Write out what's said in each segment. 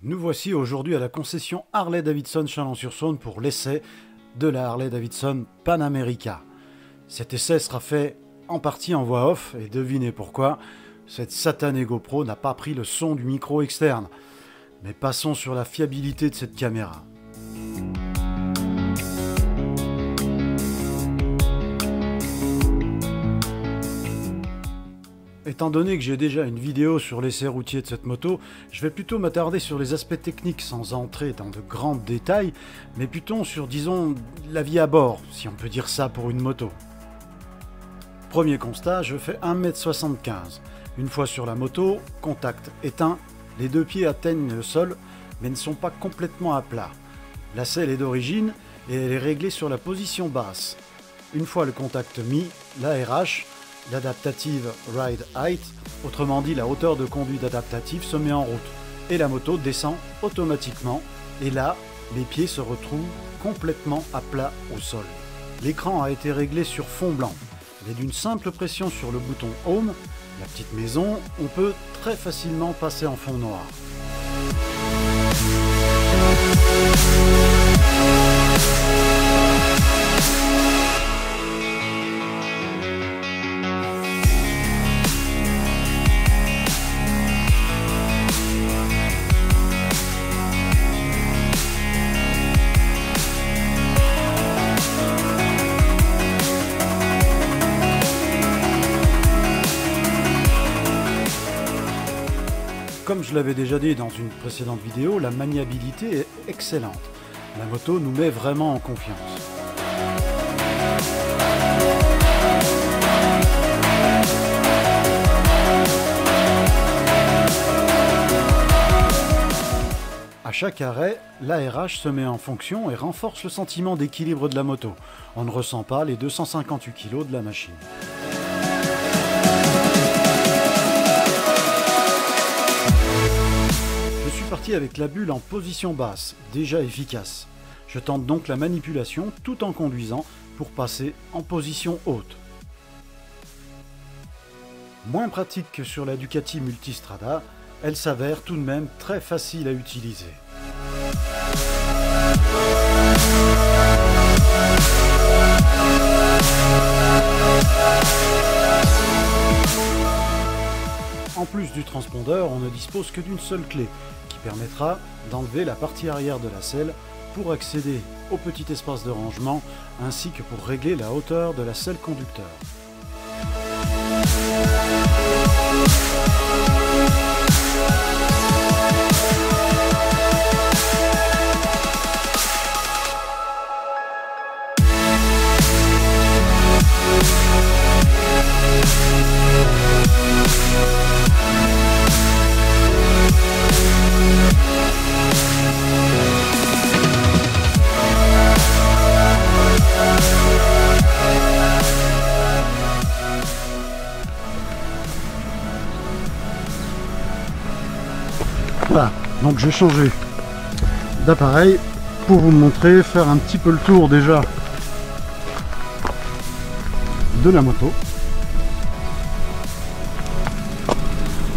Nous voici aujourd'hui à la concession Harley-Davidson Chalon-sur-Saône pour l'essai de la Harley-Davidson Pan America. Cet essai sera fait en partie en voix off et devinez pourquoi, cette satanée GoPro n'a pas pris le son du micro externe. Mais passons sur la fiabilité de cette caméra. Étant donné que j'ai déjà une vidéo sur l'essai routier de cette moto, je vais plutôt m'attarder sur les aspects techniques sans entrer dans de grands détails, mais plutôt sur, disons, la vie à bord, si on peut dire ça pour une moto. Premier constat, je fais 1,75 m. Une fois sur la moto, contact éteint, les deux pieds atteignent le sol, mais ne sont pas complètement à plat. La selle est d'origine et elle est réglée sur la position basse. Une fois le contact mis, l'ARH, l'adaptative Ride Height, autrement dit la hauteur de conduite adaptative, se met en route et la moto descend automatiquement et là, les pieds se retrouvent complètement à plat au sol. L'écran a été réglé sur fond blanc et d'une simple pression sur le bouton Home, la petite maison, on peut très facilement passer en fond noir. Comme je l'avais déjà dit dans une précédente vidéo, la maniabilité est excellente. La moto nous met vraiment en confiance. À chaque arrêt, l'ARH se met en fonction et renforce le sentiment d'équilibre de la moto. On ne ressent pas les 258 kg de la machine. Parti avec la bulle en position basse, déjà efficace. Je tente donc la manipulation tout en conduisant pour passer en position haute. Moins pratique que sur la Ducati Multistrada, elle s'avère tout de même très facile à utiliser. En plus du transpondeur, on ne dispose que d'une seule clé, qui permettra d'enlever la partie arrière de la selle pour accéder au petit espace de rangement, ainsi que pour régler la hauteur de la selle conducteur. Voilà, donc j'ai changé d'appareil pour vous montrer, faire un petit peu le tour déjà de la moto.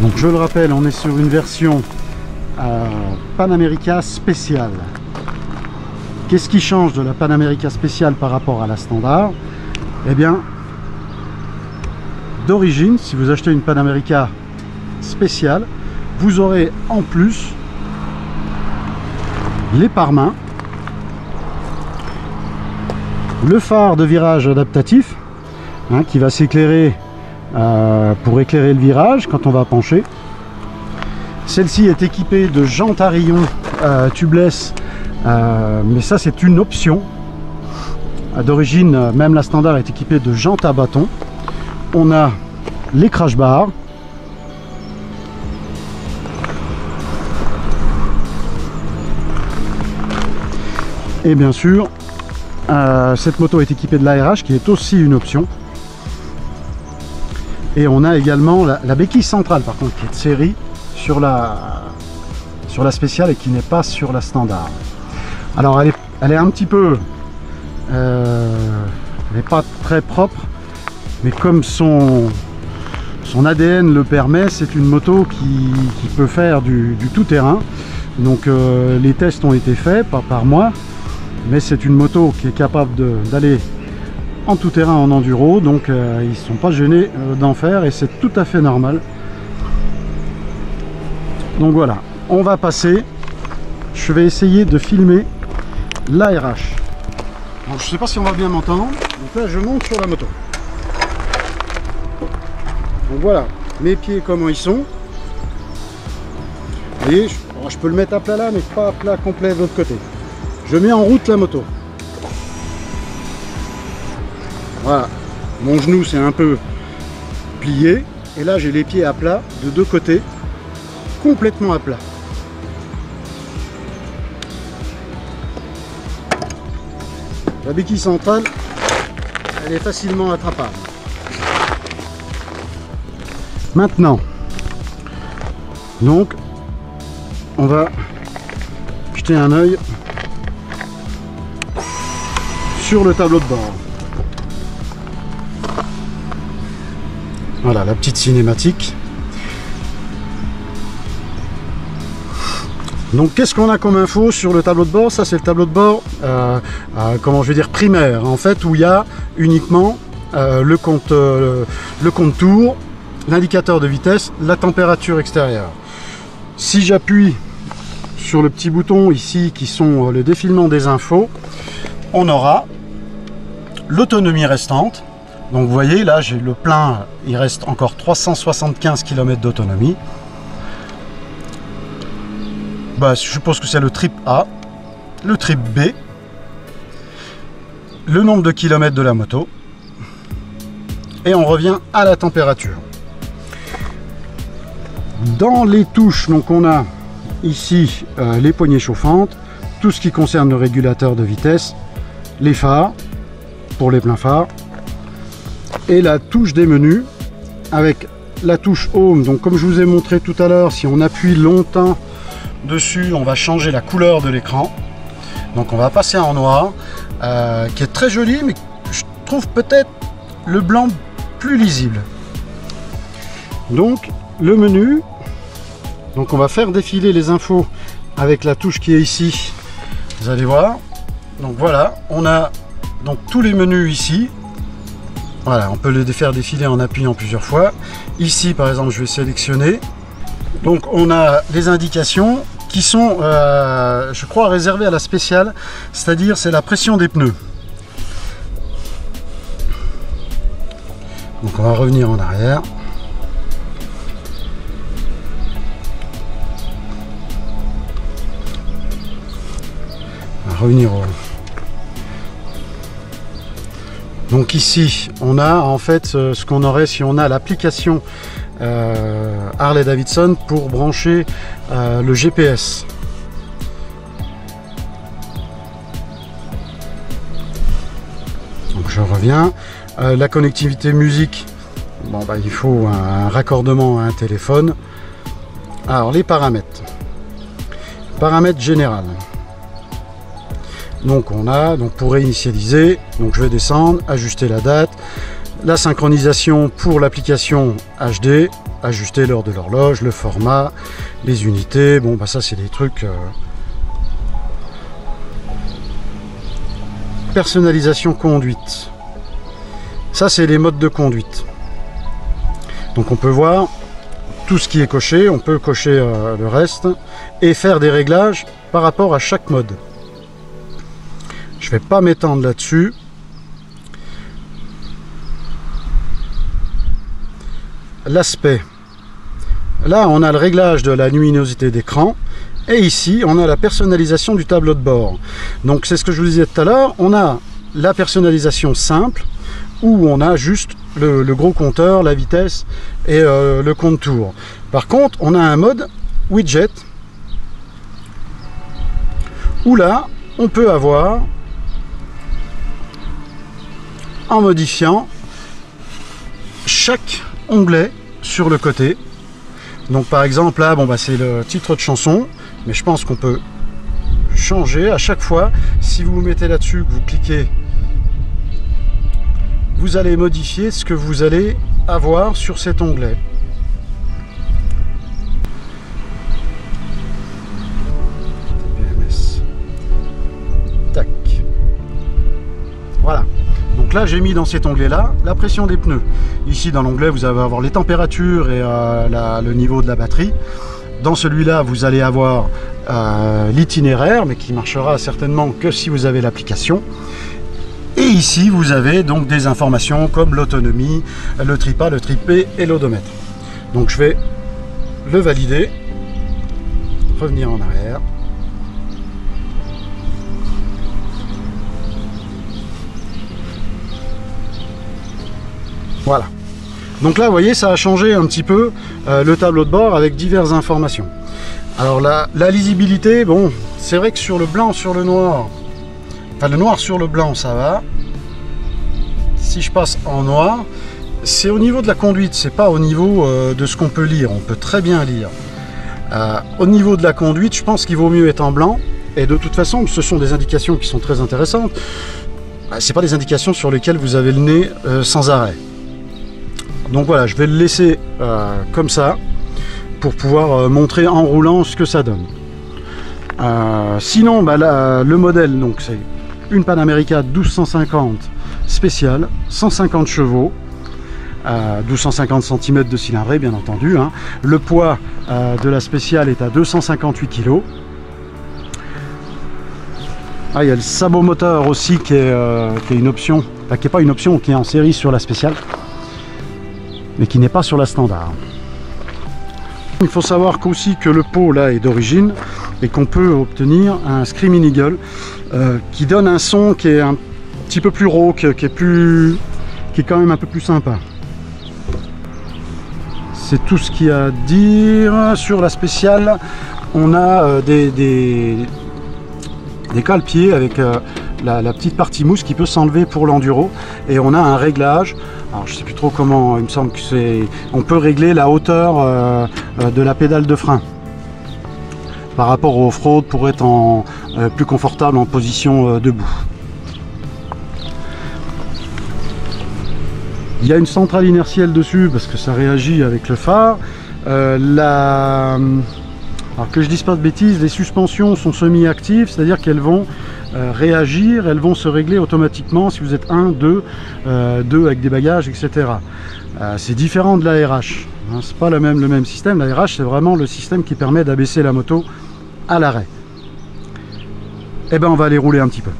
Donc je le rappelle, on est sur une version Pan America spéciale. Qu'est-ce qui change de la Pan America spéciale par rapport à la standard? Eh bien, d'origine, si vous achetez une Pan America spéciale, vous aurez en plus les pare-mains, le phare de virage adaptatif qui va s'éclairer pour éclairer le virage quand on va pencher. Celle-ci est équipée de jantes à rayons tubeless, mais ça c'est une option. D'origine, même la standard est équipée de jantes à bâton. On a les crash bars. Et bien sûr, cette moto est équipée de l'ARH qui est aussi une option. Et on a également la béquille centrale par contre qui est de série sur la spéciale et qui n'est pas sur la standard. Alors elle est un petit peu... elle n'est pas très propre, mais comme son ADN le permet, c'est une moto qui peut faire du tout-terrain. Donc les tests ont été faits, pas par moi, mais c'est une moto qui est capable d'aller en tout terrain en enduro, donc ils ne sont pas gênés d'en faire et c'est tout à fait normal. Donc voilà, on va passer, je vais essayer de filmer l'ARH. Je ne sais pas si on va bien m'entendre, donc là je monte sur la moto. Donc voilà, mes pieds comment ils sont. Vous voyez, je peux le mettre à plat là, mais pas à plat complet de l'autre côté. Je mets en route la moto. Voilà, mon genou c'est un peu plié. Et là j'ai les pieds à plat de deux côtés, complètement à plat. La béquille centrale, elle est facilement attrapable. Maintenant, donc, on va jeter un œil sur le tableau de bord. Voilà la petite cinématique. Donc qu'est-ce qu'on a comme info sur le tableau de bord? Ça c'est le tableau de bord comment je vais dire primaire, en fait, où il y a uniquement le compte tour, l'indicateur de vitesse, la température extérieure. Si j'appuie sur le petit bouton ici qui sont le défilement des infos, on aura l'autonomie restante. Donc vous voyez là j'ai le plein, il reste encore 375 km d'autonomie. Bah, je suppose que c'est le trip A, le trip B, le nombre de kilomètres de la moto, et on revient à la température. Dans les touches, donc on a ici les poignées chauffantes, tout ce qui concerne le régulateur de vitesse, les phares pour les pleins phares, et la touche des menus avec la touche Home. Donc comme je vous ai montré tout à l'heure, si on appuie longtemps dessus, on va changer la couleur de l'écran. Donc on va passer en noir, qui est très joli, mais je trouve peut-être le blanc plus lisible. Donc le menu, donc on va faire défiler les infos avec la touche qui est ici, vous allez voir. Donc voilà, on a donc tous les menus ici. Voilà, on peut les faire défiler en appuyant plusieurs fois. Ici par exemple je vais sélectionner. Donc on a les indications qui sont je crois réservées à la spéciale, c'est-à-dire c'est la pression des pneus. Donc on va revenir en arrière. On va revenir au... Donc ici on a en fait ce qu'on aurait si on a l'application Harley Davidson pour brancher le GPS. Donc je reviens. La connectivité musique, bon bah il faut un raccordement à un téléphone. Alors les paramètres. Paramètres général. Donc on a, donc pour réinitialiser, donc je vais descendre, ajuster la date, la synchronisation pour l'application HD, ajuster l'heure de l'horloge, le format, les unités, bon bah ça c'est des trucs... Personnalisation conduite. Ça c'est les modes de conduite. Donc on peut voir tout ce qui est coché, on peut cocher le reste et faire des réglages par rapport à chaque mode. Je vais pas m'étendre là-dessus. L'aspect. Là, on a le réglage de la luminosité d'écran. Et ici, on a la personnalisation du tableau de bord. Donc, c'est ce que je vous disais tout à l'heure. On a la personnalisation simple, où on a juste le gros compteur, la vitesse et le compte tour. Par contre, on a un mode widget, où là, on peut avoir... en modifiant chaque onglet sur le côté. Donc par exemple là, bon bah c'est le titre de chanson, mais je pense qu'on peut changer à chaque fois. Si vous vous mettez là-dessus, que vous cliquez, vous allez modifier ce que vous allez avoir sur cet onglet. là j'ai mis dans cet onglet là la pression des pneus. Ici dans l'onglet vous allez avoir les températures et le niveau de la batterie. Dans celui-là vous allez avoir l'itinéraire, mais qui marchera certainement que si vous avez l'application. Et ici vous avez donc des informations comme l'autonomie, le trip A, le trip B et l'odomètre. Donc je vais le valider, revenir en arrière. Voilà. Donc là, vous voyez, ça a changé un petit peu le tableau de bord avec diverses informations. Alors la lisibilité, bon, c'est vrai que sur le blanc, sur le noir, enfin le noir sur le blanc, ça va. Si je passe en noir, c'est au niveau de la conduite, c'est pas au niveau de ce qu'on peut lire. On peut très bien lire. Au niveau de la conduite, je pense qu'il vaut mieux être en blanc. Et de toute façon, ce sont des indications qui sont très intéressantes. C'est pas des indications sur lesquelles vous avez le nez sans arrêt. Donc voilà, je vais le laisser comme ça pour pouvoir montrer en roulant ce que ça donne. Sinon, bah, là, le modèle, donc c'est une Panamérica 1250 spéciale, 150 chevaux, 1250 cm de cylindrée bien entendu. Hein. Le poids de la spéciale est à 258 kg. Ah, il y a le sabot moteur aussi qui est une option, enfin, qui n'est pas une option, qui est en série sur la spéciale, mais qui n'est pas sur la standard. Il faut savoir qu'aussi que le pot là est d'origine et qu'on peut obtenir un Screaming Eagle qui donne un son qui est un petit peu plus rauque, qui est quand même un peu plus sympa. C'est tout ce qu'il y a à dire sur la spéciale. On a des cale-pieds avec la petite partie mousse qui peut s'enlever pour l'enduro, et on a un réglage. Alors je sais plus trop comment, il me semble que c'est, on peut régler la hauteur de la pédale de frein par rapport au off-road pour être plus confortable en position debout. Il y a une centrale inertielle dessus parce que ça réagit avec le phare. Alors que je dise pas de bêtises, les suspensions sont semi-actives, c'est-à-dire qu'elles vont réagir, elles vont se régler automatiquement si vous êtes 1, 2 avec des bagages, etc. C'est différent de la RH, hein, c'est pas le même système. La RH, c'est vraiment le système qui permet d'abaisser la moto à l'arrêt. Et ben on va aller rouler un petit peu.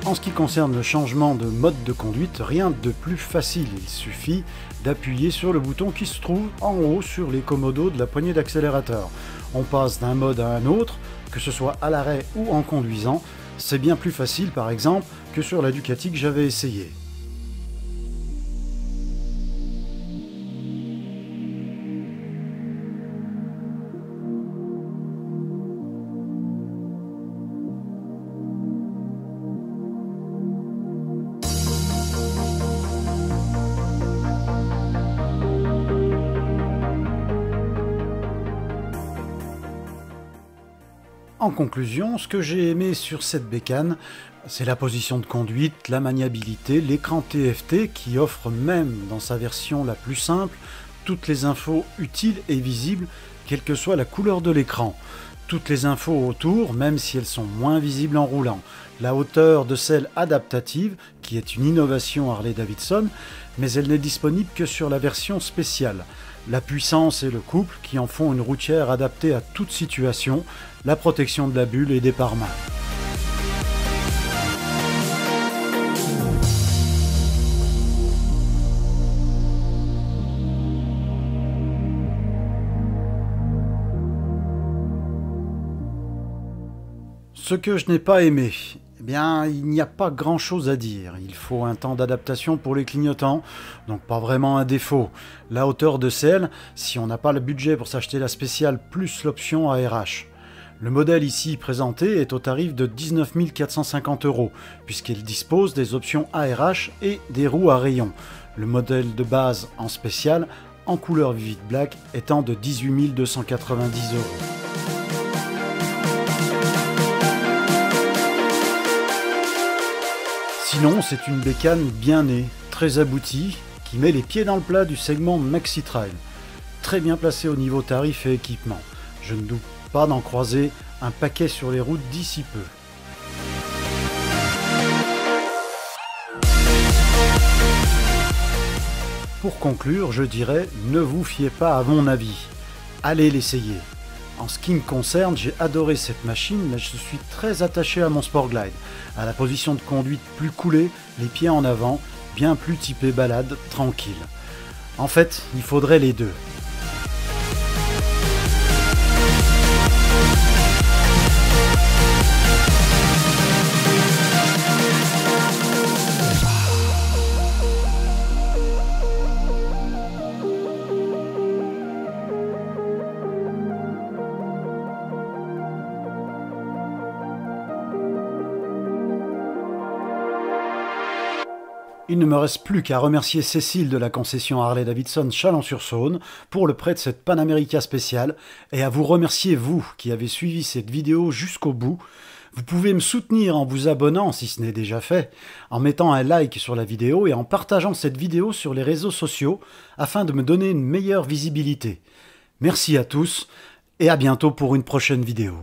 En ce qui concerne le changement de mode de conduite, rien de plus facile. Il suffit d'appuyer sur le bouton qui se trouve en haut sur les commodos de la poignée d'accélérateur. On passe d'un mode à un autre, que ce soit à l'arrêt ou en conduisant. C'est bien plus facile par exemple que sur la Ducati que j'avais essayé. En conclusion, ce que j'ai aimé sur cette bécane, c'est la position de conduite, la maniabilité, l'écran TFT qui offre même dans sa version la plus simple toutes les infos utiles et visibles, quelle que soit la couleur de l'écran. Toutes les infos autour, même si elles sont moins visibles en roulant. La hauteur de selle adaptative, qui est une innovation Harley-Davidson, mais elle n'est disponible que sur la version spéciale. La puissance et le couple qui en font une routière adaptée à toute situation, la protection de la bulle et des pare-mains. Ce que je n'ai pas aimé, eh bien, il n'y a pas grand chose à dire. Il faut un temps d'adaptation pour les clignotants, donc pas vraiment un défaut. La hauteur de selle, si on n'a pas le budget pour s'acheter la spéciale plus l'option ARH. Le modèle ici présenté est au tarif de 19 450 €, puisqu'il dispose des options ARH et des roues à rayons. Le modèle de base en spécial, en couleur Vivid Black, étant de 18 290 €. Sinon, c'est une bécane bien née, très aboutie, qui met les pieds dans le plat du segment Maxi Trail. Très bien placée au niveau tarif et équipement. Je ne doute pas d'en croiser un paquet sur les routes d'ici peu. Pour conclure, je dirais, ne vous fiez pas à mon avis. Allez l'essayer. En ce qui me concerne, j'ai adoré cette machine, mais je suis très attaché à mon Sportglide, à la position de conduite plus coulée, les pieds en avant, bien plus typé balade, tranquille. En fait, il faudrait les deux. Il ne me reste plus qu'à remercier Cécile de la concession Harley-Davidson Chalon-sur-Saône pour le prêt de cette Panamérica spéciale et à vous remercier vous qui avez suivi cette vidéo jusqu'au bout. Vous pouvez me soutenir en vous abonnant si ce n'est déjà fait, en mettant un like sur la vidéo et en partageant cette vidéo sur les réseaux sociaux afin de me donner une meilleure visibilité. Merci à tous et à bientôt pour une prochaine vidéo.